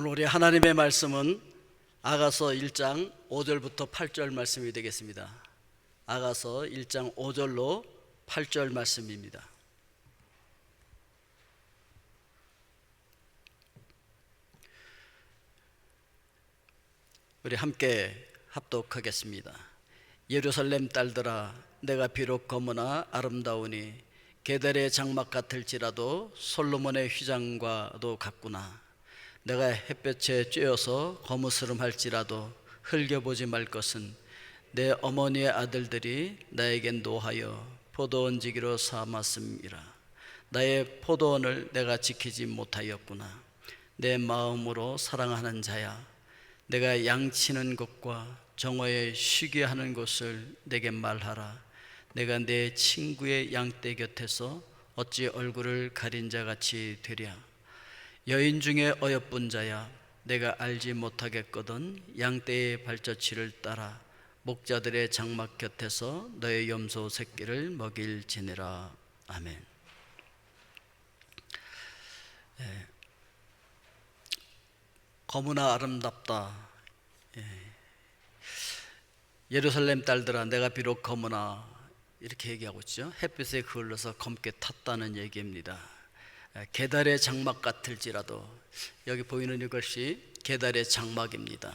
오늘 우리 하나님의 말씀은 아가서 1장 5절부터 8절 말씀이 되겠습니다. 아가서 1장 5절로 8절 말씀입니다. 우리 함께 합독하겠습니다. 예루살렘 딸들아, 내가 비록 검으나 아름다우니 게달의 장막 같을지라도 솔로몬의 휘장과도 같구나. 내가 햇볕에 쬐어서 거무스름할지라도 흘겨보지 말 것은 내 어머니의 아들들이 나에겐 노하여 포도원지기로 삼았음이라. 나의 포도원을 내가 지키지 못하였구나. 내 마음으로 사랑하는 자야, 내가 양치는 곳과 정오에 쉬게 하는 곳을 내게 말하라. 내가 내 친구의 양떼 곁에서 어찌 얼굴을 가린 자같이 되랴. 여인 중에 어여쁜 자야, 내가 알지 못하겠거든 양떼의 발자취를 따라 목자들의 장막 곁에서 너의 염소 새끼를 먹일지니라. 아멘. 검으나 아름답다. 예루살렘 딸들아, 내가 비록 검으나, 이렇게 얘기하고 있죠. 햇빛에 그을러서 검게 탔다는 얘기입니다. 게달의 장막 같을지라도, 여기 보이는 이것이 게달의 장막입니다.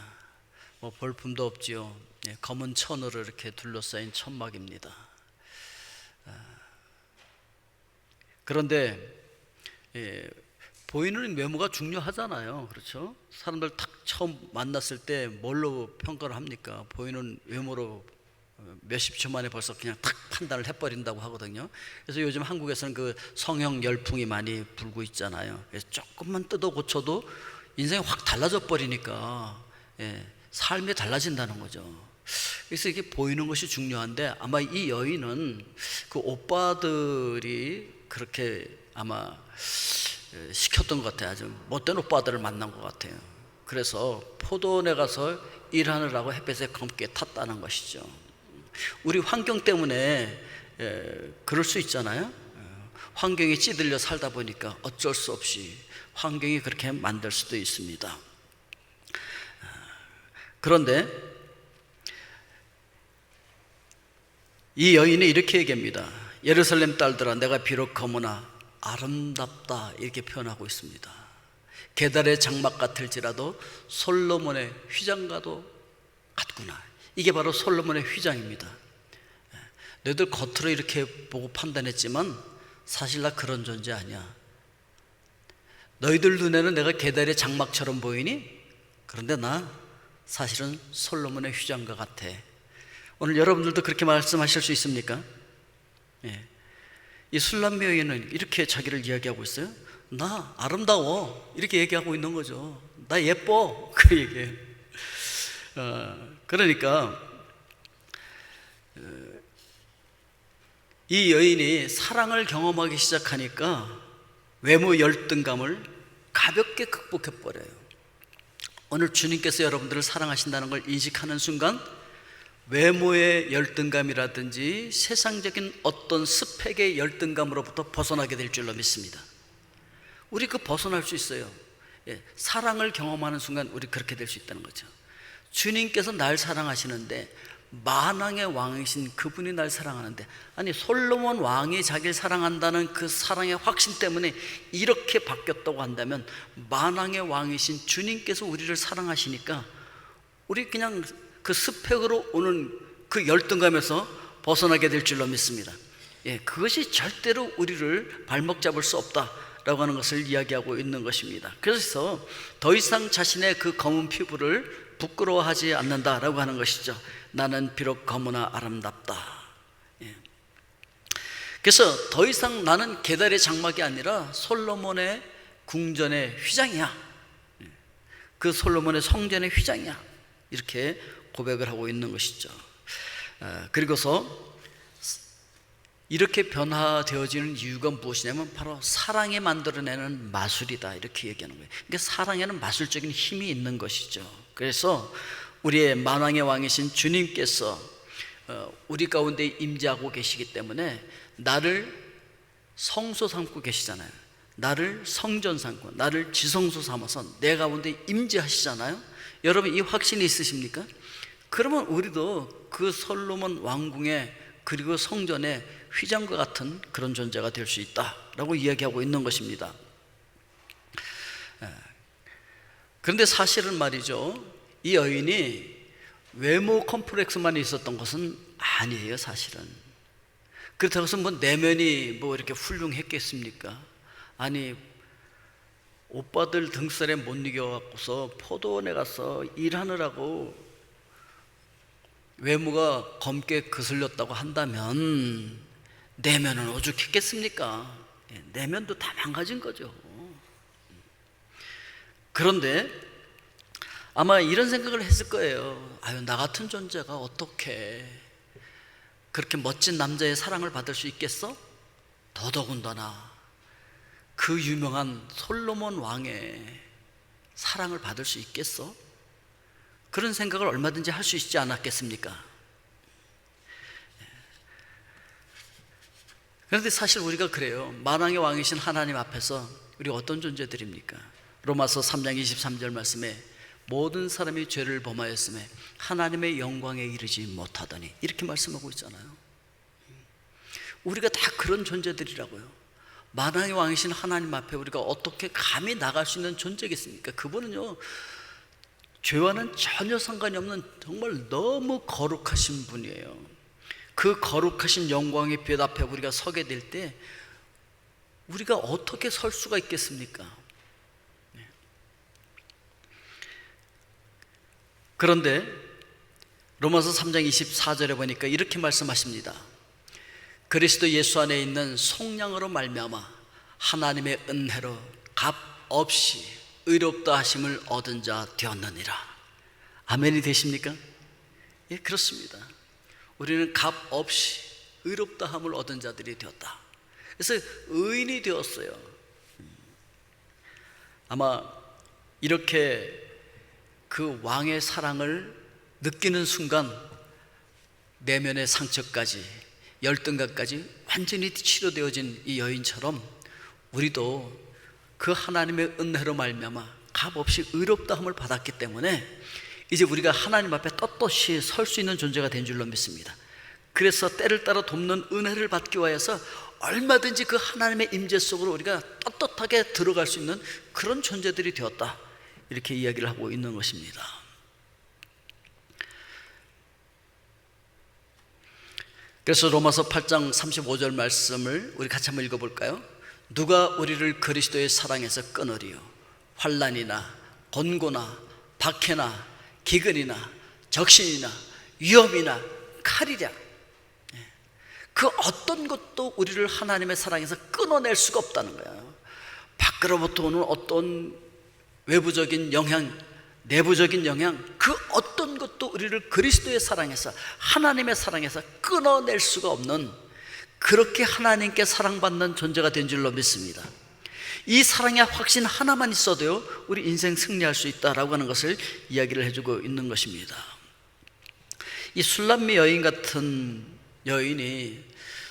볼품도 없지요. 검은 천으로 이렇게 둘러싸인 천막입니다. 그런데 보이는 외모가 중요하잖아요. 그렇죠? 사람들 딱 처음 만났을 때 뭘로 평가를 합니까? 보이는 외모로 몇십 초 만에 벌써 그냥 탁 판단을 해버린다고 하거든요. 그래서 요즘 한국에서는 그 성형 열풍이 많이 불고 있잖아요. 그래서 조금만 뜯어 고쳐도 인생이 확 달라져 버리니까 삶이 달라진다는 거죠. 그래서 이게 보이는 것이 중요한데, 아마 이 여인은 그 오빠들이 그렇게 아마 시켰던 것 같아요. 아주 못된 오빠들을 만난 것 같아요. 그래서 포도원에 가서 일하느라고 햇볕에 검게 탔다는 것이죠. 우리 환경 때문에 그럴 수 있잖아요. 환경에 찌들려 살다 보니까 어쩔 수 없이 환경이 그렇게 만들 수도 있습니다. 그런데 이 여인이 이렇게 얘기합니다. 예루살렘 딸들아, 내가 비록 검으나 아름답다, 이렇게 표현하고 있습니다. 게달의 장막 같을지라도 솔로몬의 휘장과도 같구나. 이게 바로 솔로몬의 휘장입니다. 너희들 겉으로 이렇게 보고 판단했지만 사실 나 그런 존재 아니야. 너희들 눈에는 내가 게달의 장막처럼 보이니? 그런데 나 사실은 솔로몬의 휘장과 같아. 오늘 여러분들도 그렇게 말씀하실 수 있습니까? 이 술람미 여인은 이렇게 자기를 이야기하고 있어요. 나 아름다워, 이렇게 얘기하고 있는 거죠. 나 예뻐, 그 얘기예요. 그러니까 이 여인이 사랑을 경험하기 시작하니까 외모 열등감을 가볍게 극복해버려요. 오늘 주님께서 여러분들을 사랑하신다는 걸 인식하는 순간 외모의 열등감이라든지 세상적인 어떤 스펙의 열등감으로부터 벗어나게 될 줄로 믿습니다. 우리 그 벗어날 수 있어요. 사랑을 경험하는 순간 우리 그렇게 될 수 있다는 거죠. 주님께서 날 사랑하시는데, 만왕의 왕이신 그분이 날 사랑하는데, 아니 솔로몬 왕이 자기를 사랑한다는 그 사랑의 확신 때문에 이렇게 바뀌었다고 한다면, 만왕의 왕이신 주님께서 우리를 사랑하시니까 우리 그냥 그 스펙으로 오는 그 열등감에서 벗어나게 될 줄로 믿습니다. 그것이 절대로 우리를 발목 잡을 수 없다라고 하는 것을 이야기하고 있는 것입니다. 그래서 더 이상 자신의 그 검은 피부를 부끄러워하지 않는다라고 하는 것이죠. 나는 비록 검으나 아름답다. 그래서 더 이상 나는 게달의 장막이 아니라 솔로몬의 궁전의 휘장이야. 그 솔로몬의 성전의 휘장이야. 이렇게 고백을 하고 있는 것이죠. 그리고서 이렇게 변화되어지는 이유가 무엇이냐면 바로 사랑이 만들어내는 마술이다, 이렇게 얘기하는 거예요. 그러니까 사랑에는 마술적인 힘이 있는 것이죠. 그래서 우리의 만왕의 왕이신 주님께서 우리 가운데 임재하고 계시기 때문에 나를 성소 삼고 계시잖아요. 나를 성전 삼고 나를 지성소 삼아서 내 가운데 임재하시잖아요. 여러분 이 확신이 있으십니까? 그러면 우리도 그 솔로몬 왕궁의 그리고 성전의 휘장과 같은 그런 존재가 될 수 있다라고 이야기하고 있는 것입니다. 그런데 사실은 말이죠, 이 여인이 외모 컴플렉스만 있었던 것은 아니에요. 사실은 그렇다고 해서 뭐 내면이 뭐 이렇게 훌륭했겠습니까? 아니, 오빠들 등살에 못 이겨갖고서 포도원에 가서 일하느라고 외모가 검게 거슬렸다고 한다면 내면은 오죽했겠습니까? 내면도 다 망가진 거죠. 그런데 아마 이런 생각을 했을 거예요. 아유, 나 같은 존재가 어떻게 그렇게 멋진 남자의 사랑을 받을 수 있겠어? 더더군다나 그 유명한 솔로몬 왕의 사랑을 받을 수 있겠어? 그런 생각을 얼마든지 할 수 있지 않았겠습니까? 그런데 사실 우리가 그래요. 만왕의 왕이신 하나님 앞에서 우리가 어떤 존재들입니까? 로마서 3장 23절 말씀에 모든 사람이 죄를 범하였음에 하나님의 영광에 이르지 못하더니, 이렇게 말씀하고 있잖아요. 우리가 다 그런 존재들이라고요. 만왕의 왕이신 하나님 앞에 우리가 어떻게 감히 나갈 수 있는 존재겠습니까? 그분은요, 죄와는 전혀 상관이 없는 정말 너무 거룩하신 분이에요. 그 거룩하신 영광의 빛 앞에 우리가 서게 될 때 우리가 어떻게 설 수가 있겠습니까? 그런데 로마서 3장 24절에 보니까 이렇게 말씀하십니다. 그리스도 예수 안에 있는 속량으로 말미암아 하나님의 은혜로 값 없이 의롭다 하심을 얻은 자 되었느니라. 아멘이 되십니까? 예, 그렇습니다. 우리는 값 없이 의롭다 함을 얻은 자들이 되었다. 그래서 의인이 되었어요. 아마 이렇게 그 왕의 사랑을 느끼는 순간 내면의 상처까지, 열등감까지 완전히 치료되어진 이 여인처럼 우리도 그 하나님의 은혜로 말미암아 값없이 의롭다함을 받았기 때문에 이제 우리가 하나님 앞에 떳떳이 설 수 있는 존재가 된 줄로 믿습니다. 그래서 때를 따라 돕는 은혜를 받기 위해서 얼마든지 그 하나님의 임재 속으로 우리가 떳떳하게 들어갈 수 있는 그런 존재들이 되었다, 이렇게 이야기를 하고 있는 것입니다. 그래서 로마서 8장 35절 말씀을 우리 같이 한번 읽어볼까요? 누가 우리를 그리스도의 사랑에서 끊으리요? 환난이나 곤고나 박해나 기근이나 적신이나 위험이나 칼이랴. 그 어떤 것도 우리를 하나님의 사랑에서 끊어낼 수가 없다는 거예요. 밖으로부터 오는 어떤 외부적인 영향, 내부적인 영향, 그 어떤 것도 우리를 그리스도의 사랑에서, 하나님의 사랑에서 끊어낼 수가 없는, 그렇게 하나님께 사랑받는 존재가 된 줄로 믿습니다. 이 사랑의 확신 하나만 있어도요, 우리 인생 승리할 수 있다라고 하는 것을 이야기를 해주고 있는 것입니다. 이 술람미 여인 같은 여인이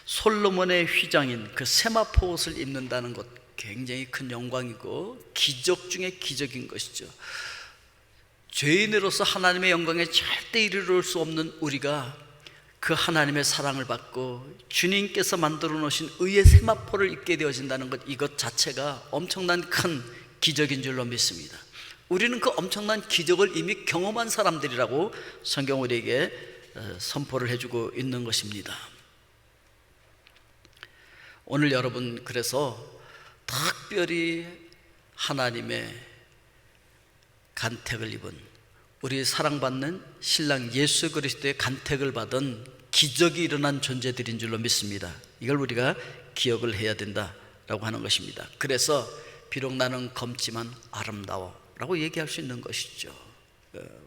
솔로몬의 휘장인 그 세마포 옷을 입는다는 것, 굉장히 큰 영광이고 기적 중에 기적인 것이죠. 죄인으로서 하나님의 영광에 절대 이르를 수 없는 우리가 그 하나님의 사랑을 받고 주님께서 만들어 놓으신 의의 세마포를 입게 되어진다는 것, 이것 자체가 엄청난 큰 기적인 줄로 믿습니다. 우리는 그 엄청난 기적을 이미 경험한 사람들이라고 성경 우리에게 선포를 해주고 있는 것입니다. 오늘 여러분, 그래서 특별히 하나님의 간택을 입은, 우리 사랑받는 신랑 예수 그리스도의 간택을 받은 기적이 일어난 존재들인 줄로 믿습니다. 이걸 우리가 기억을 해야 된다라고 하는 것입니다. 그래서 비록 나는 검지만 아름다워 라고 얘기할 수 있는 것이죠.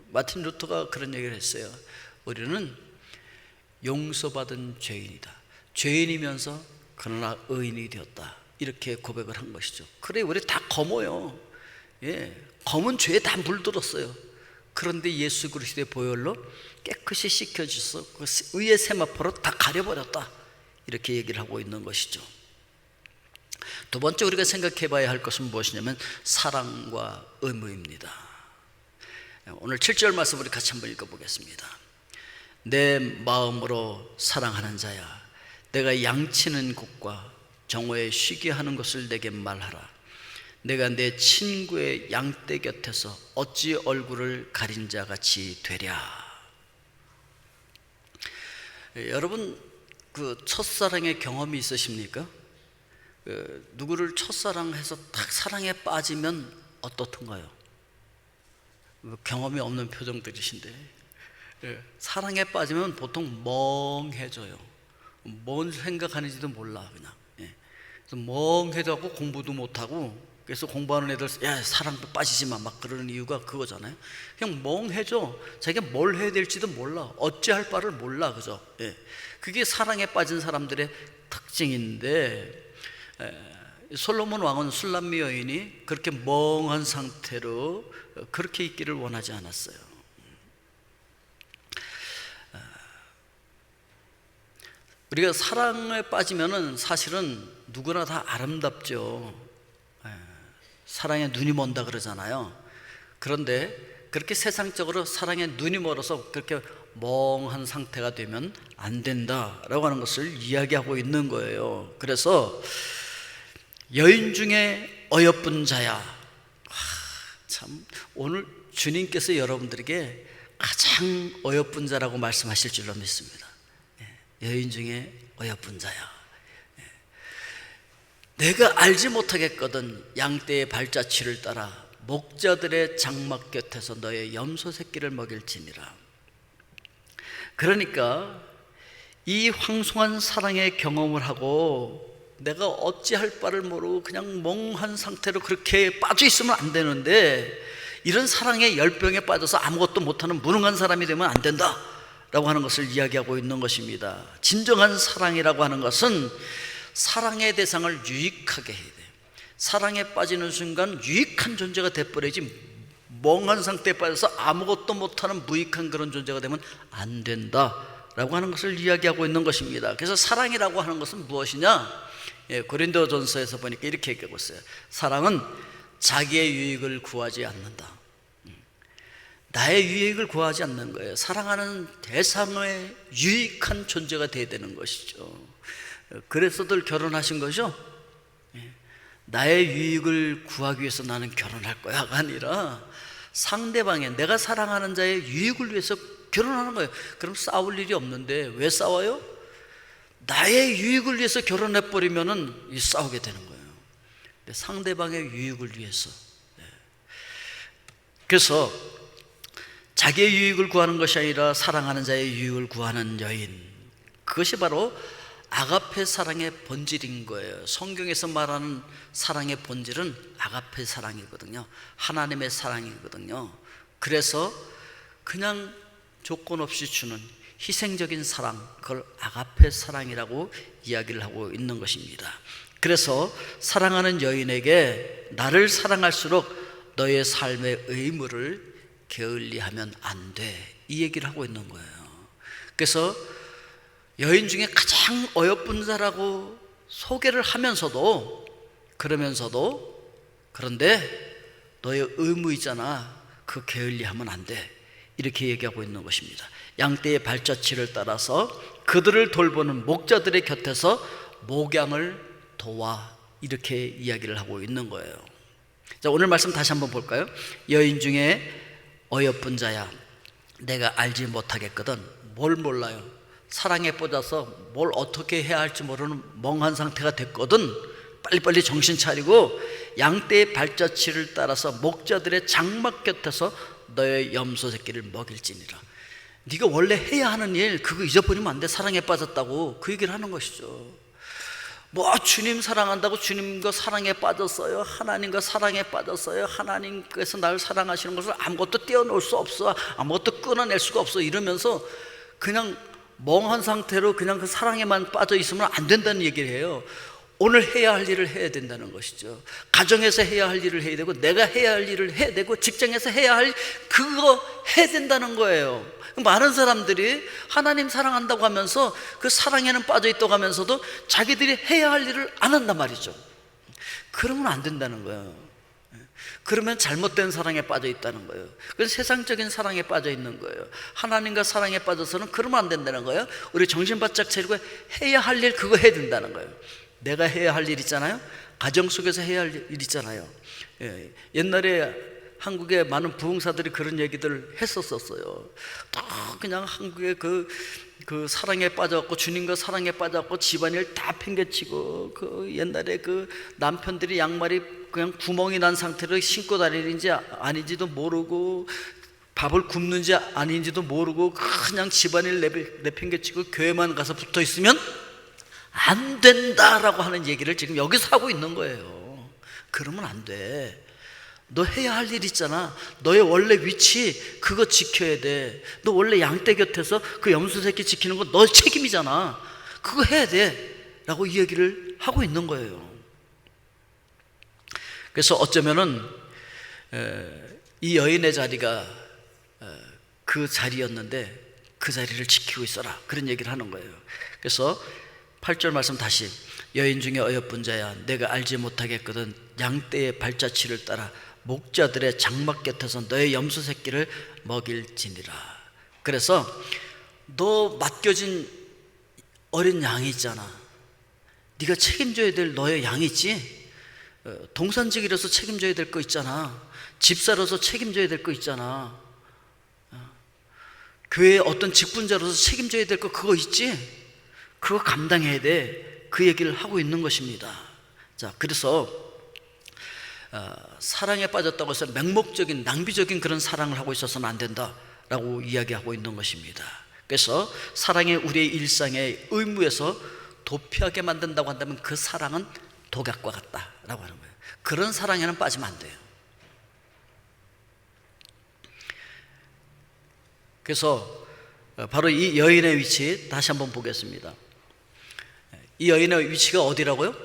마틴 루터가 그런 얘기를 했어요. 우리는 용서받은 죄인이다. 죄인이면서 그러나 의인이 되었다, 이렇게 고백을 한 것이죠. 그래, 우리 다 검어요. 예, 검은 죄에 다 물들었어요. 그런데 예수 그리스도의 보혈로 깨끗이 씻겨져서 그 의의 세마포로 다 가려버렸다, 이렇게 얘기를 하고 있는 것이죠. 두 번째 우리가 생각해 봐야 할 것은 무엇이냐면 사랑과 의무입니다. 오늘 7절 말씀 우리 같이 한번 읽어보겠습니다. 내 마음으로 사랑하는 자야, 내가 양치는 곳과 정오에 쉬게 하는 것을 내게 말하라. 내가 내 친구의 양떼 곁에서 어찌 얼굴을 가린 자 같이 되랴. 여러분, 그 첫사랑의 경험이 있으십니까? 누구를 첫사랑해서 딱 사랑에 빠지면 어떻던가요? 경험이 없는 표정들이신데, 사랑에 빠지면 보통 멍해져요. 뭔 생각하는지도 몰라. 그냥 그래서 멍해져갖고 공부도 못하고, 그래서 공부하는 애들 야 사랑도 빠지지 마 막 그러는 이유가 그거잖아요. 그냥 멍해져. 자기가 뭘 해야 될지도 몰라. 어찌할 바를 몰라. 그죠? 그게 사랑에 빠진 사람들의 특징인데, 솔로몬 왕은 술람미 여인이 그렇게 멍한 상태로 그렇게 있기를 원하지 않았어요. 우리가 사랑에 빠지면은 사실은 누구나 다 아름답죠. 사랑에 눈이 먼다 그러잖아요. 그런데 그렇게 세상적으로 사랑에 눈이 멀어서 그렇게 멍한 상태가 되면 안 된다라고 하는 것을 이야기하고 있는 거예요. 그래서 여인 중에 어여쁜 자야. 참 오늘 주님께서 여러분들에게 가장 어여쁜 자라고 말씀하실 줄로 믿습니다. 여인 중에 어여쁜 자야. 내가 알지 못하겠거든 양떼의 발자취를 따라 목자들의 장막 곁에서 너의 염소 새끼를 먹일지니라. 그러니까 이 황송한 사랑의 경험을 하고 내가 어찌할 바를 모르고 그냥 멍한 상태로 그렇게 빠져 있으면 안 되는데, 이런 사랑의 열병에 빠져서 아무것도 못하는 무능한 사람이 되면 안 된다 라고 하는 것을 이야기하고 있는 것입니다. 진정한 사랑이라고 하는 것은 사랑의 대상을 유익하게 해야 돼요. 사랑에 빠지는 순간 유익한 존재가 돼버리지, 멍한 상태에 빠져서 아무것도 못하는 무익한 그런 존재가 되면 안 된다라고 하는 것을 이야기하고 있는 것입니다. 그래서 사랑이라고 하는 것은 무엇이냐? 고린도전서에서 보니까 이렇게 얘기하고 있어요. 사랑은 자기의 유익을 구하지 않는다. 나의 유익을 구하지 않는 거예요. 사랑하는 대상의 유익한 존재가 되어야 되는 것이죠. 그래서들 결혼하신 거죠? 나의 유익을 구하기 위해서 나는 결혼할 거야가 아니라 상대방의, 내가 사랑하는 자의 유익을 위해서 결혼하는 거예요. 그럼 싸울 일이 없는데 왜 싸워요? 나의 유익을 위해서 결혼해버리면은 싸우게 되는 거예요. 근데 상대방의 유익을 위해서. 그래서 자기의 유익을 구하는 것이 아니라 사랑하는 자의 유익을 구하는 여인, 그것이 바로 아가페 사랑의 본질인 거예요. 성경에서 말하는 사랑의 본질은 아가페 사랑이거든요. 하나님의 사랑이거든요. 그래서 그냥 조건 없이 주는 희생적인 사랑, 그걸 아가페 사랑이라고 이야기를 하고 있는 것입니다. 그래서 사랑하는 여인에게 나를 사랑할수록 너의 삶의 의무를 게을리하면 안 돼, 이 얘기를 하고 있는 거예요. 그래서 여인 중에 가장 어여쁜 자라고 소개를 하면서도, 그런데 너의 의무 있잖아, 그 게을리하면 안 돼, 이렇게 얘기하고 있는 것입니다. 양떼의 발자취를 따라서 그들을 돌보는 목자들의 곁에서 목양을 도와, 이렇게 이야기를 하고 있는 거예요. 자, 오늘 말씀 다시 한번 볼까요? 여인 중에 어여쁜 자야, 내가 알지 못하겠거든. 뭘 몰라요? 사랑에 빠져서 뭘 어떻게 해야 할지 모르는 멍한 상태가 됐거든. 빨리빨리 정신 차리고 양떼의 발자취를 따라서 목자들의 장막 곁에서 너의 염소 새끼를 먹일지니라. 네가 원래 해야 하는 일 그거 잊어버리면 안 돼. 사랑에 빠졌다고 그 얘기를 하는 것이죠. 뭐 주님 사랑한다고 주님과 사랑에 빠졌어요, 하나님과 사랑에 빠졌어요, 하나님께서 나를 사랑하시는 것을 아무것도 떼어놓을 수 없어, 아무것도 끊어낼 수가 없어, 이러면서 그냥 멍한 상태로 그냥 그 사랑에만 빠져 있으면 안 된다는 얘기를 해요. 오늘 해야 할 일을 해야 된다는 것이죠. 가정에서 해야 할 일을 해야 되고, 내가 해야 할 일을 해야 되고, 직장에서 해야 할 그거 해야 된다는 거예요. 많은 사람들이 하나님 사랑한다고 하면서 그 사랑에는 빠져 있다고 하면서도 자기들이 해야 할 일을 안 한단 말이죠. 그러면 안 된다는 거예요. 그러면 잘못된 사랑에 빠져 있다는 거예요. 그건 세상적인 사랑에 빠져 있는 거예요. 하나님과 사랑에 빠져서는 그러면 안 된다는 거예요. 우리 정신 바짝 차리고 해야 할 일 그거 해야 된다는 거예요. 내가 해야 할 일 있잖아요. 가정 속에서 해야 할 일 있잖아요. 옛날에 한국의 많은 부흥사들이 그런 얘기들 했었어요. 또 그냥 한국의 그 사랑에 빠져갖고, 주님과 사랑에 빠져갖고 집안일 다 팽개치고, 그 옛날에 그 남편들이 양말이 그냥 구멍이 난 상태로 신고 다니는지 아닌지도 모르고, 밥을 굽는지 아닌지도 모르고 그냥 집안일 내팽개치고 교회만 가서 붙어 있으면 안 된다라고 하는 얘기를 지금 여기서 하고 있는 거예요. 그러면 안 돼. 너 해야 할 일 있잖아. 너의 원래 위치 그거 지켜야 돼. 너 원래 양떼 곁에서 그 염소 새끼 지키는 거 너 책임이잖아. 그거 해야 돼 라고 이 얘기를 하고 있는 거예요. 그래서 어쩌면은 이 여인의 자리가 그 자리였는데 그 자리를 지키고 있어라, 그런 얘기를 하는 거예요. 그래서 8절 말씀 다시, 여인 중에 어여쁜 자야, 내가 알지 못하겠거든 양떼의 발자취를 따라 목자들의 장막 곁에서 너의 염소 새끼를 먹일지니라. 그래서 너 맡겨진 어린 양이 있잖아. 네가 책임져야 될 너의 양이 있지. 동산직이라서 책임져야 될 거 있잖아. 집사로서 책임져야 될 거 있잖아. 교회의 어떤 직분자로서 책임져야 될 거 그거 있지. 그거 감당해야 돼. 그 얘기를 하고 있는 것입니다. 자, 그래서 사랑에 빠졌다고 해서 맹목적인 낭비적인 그런 사랑을 하고 있어서는 안 된다라고 이야기하고 있는 것입니다. 그래서 사랑이 우리의 일상의 의무에서 도피하게 만든다고 한다면 그 사랑은 독약과 같다라고 하는 거예요. 그런 사랑에는 빠지면 안 돼요. 그래서 바로 이 여인의 위치 다시 한번 보겠습니다. 이 여인의 위치가 어디라고요?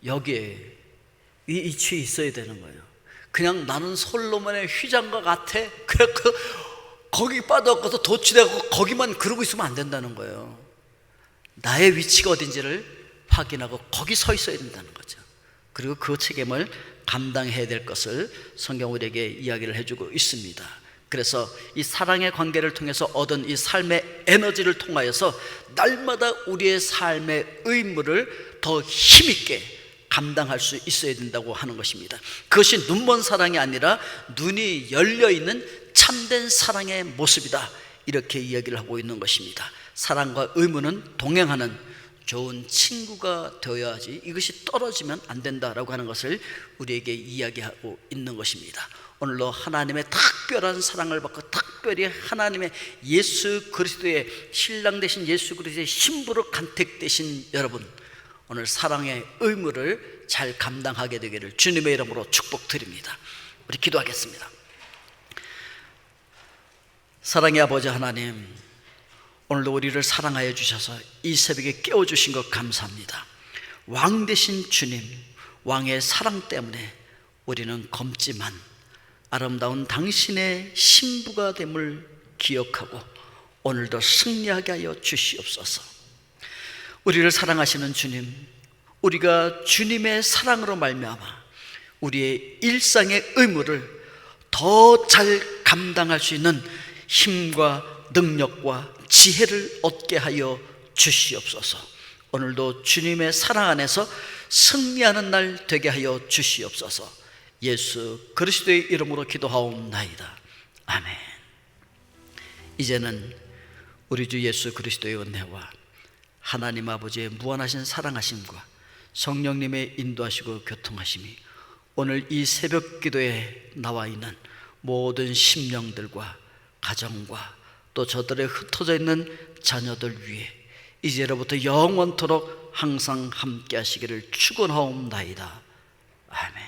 여기에 이 위치에 있어야 되는 거예요. 그냥 나는 솔로몬의 휘장과 같아, 그래 거기 빠져서 도취되고 거기만 그러고 있으면 안 된다는 거예요. 나의 위치가 어딘지를 확인하고 거기 서 있어야 된다는 거죠. 그리고 그 책임을 감당해야 될 것을 성경 우리에게 이야기를 해주고 있습니다. 그래서 이 사랑의 관계를 통해서 얻은 이 삶의 에너지를 통하여서 날마다 우리의 삶의 의무를 더 힘있게 감당할 수 있어야 된다고 하는 것입니다. 그것이 눈먼 사랑이 아니라 눈이 열려있는 참된 사랑의 모습이다, 이렇게 이야기를 하고 있는 것입니다. 사랑과 의무는 동행하는 좋은 친구가 되어야지 이것이 떨어지면 안 된다라고 하는 것을 우리에게 이야기하고 있는 것입니다. 오늘도 하나님의 특별한 사랑을 받고 특별히 하나님의 예수 그리스도의 신랑 되신 예수 그리스도의 신부로 간택되신 여러분, 오늘 사랑의 의무를 잘 감당하게 되기를 주님의 이름으로 축복드립니다. 우리 기도하겠습니다. 사랑의 아버지 하나님, 오늘도 우리를 사랑하여 주셔서 이 새벽에 깨워주신 것 감사합니다. 왕 되신 주님, 왕의 사랑 때문에 우리는 검지만 아름다운 당신의 신부가 됨을 기억하고 오늘도 승리하게 하여 주시옵소서. 우리를 사랑하시는 주님, 우리가 주님의 사랑으로 말미암아 우리의 일상의 의무를 더 잘 감당할 수 있는 힘과 능력과 지혜를 얻게 하여 주시옵소서. 오늘도 주님의 사랑 안에서 승리하는 날 되게 하여 주시옵소서. 예수 그리스도의 이름으로 기도하옵나이다. 아멘. 이제는 우리 주 예수 그리스도의 은혜와 하나님 아버지의 무한하신 사랑하심과 성령님의 인도하시고 교통하심이 오늘 이 새벽 기도에 나와 있는 모든 심령들과 가정과 또 저들의 흩어져 있는 자녀들 위해 이제로부터 영원토록 항상 함께 하시기를 축원하옵나이다. 아멘.